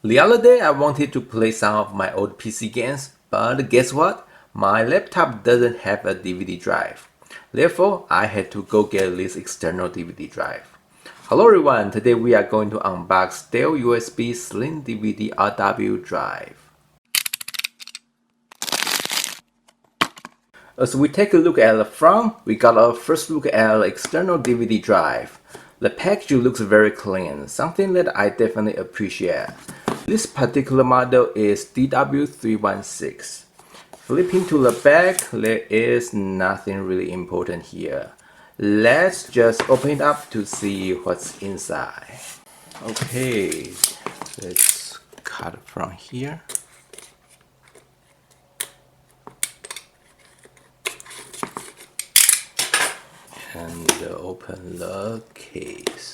The other day I wanted to play some of my old PC games, but guess what? My laptop doesn't have a DVD drive. Therefore, I had to go get this external DVD drive. Hello everyone, today we are going to unbox Dell USB Slim DVD RW drive. As we take a look at the front, we got a first look at the external DVD drive. The packaging looks very clean, something that I definitely appreciate. This particular model is DW316. Flipping to the back, there is nothing really important here. Let's just open it up to see what's inside. Okay, let's cut from here. And open the case.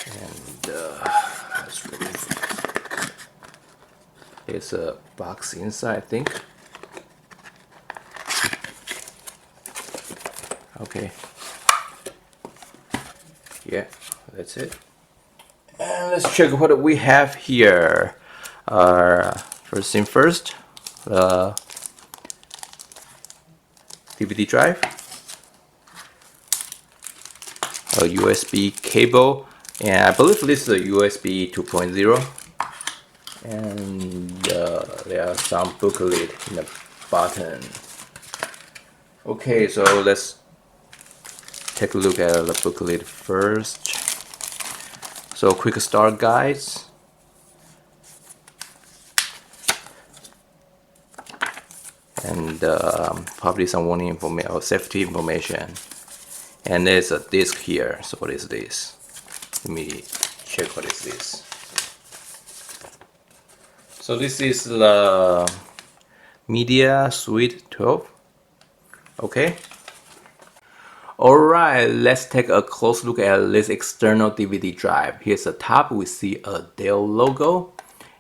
And let's remove it. There's a box inside, I think. Okay. Yeah, that's it. And let's check what we have here. First thing first, the DVD drive, a USB cable, and I believe this is a USB 2.0, and there are some booklet in the bottom. Okay, so let's take a look at the booklet first. So quick start guides. And probably some warning information or safety information. And there's a disc here. So what is this? Let me check what is this. So this is the Media Suite 12. Okay. Alright, let's take a close look at this external DVD drive. Here's the top, we see a Dell logo.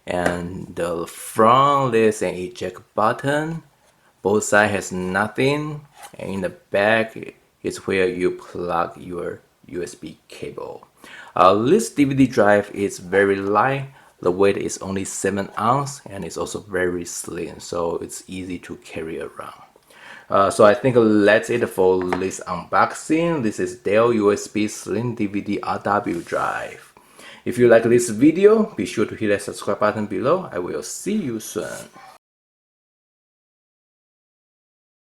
And the front, there's an eject button. Both sides has nothing, and in the back is where you plug your USB cable. This DVD drive is very light. The weight is only 7 ounces, and it's also very slim, so it's easy to carry around. So I think that's it for this unboxing. This is Dell USB Slim DVD RW drive. If you like this video, be sure to hit that subscribe button below. I will see you soon.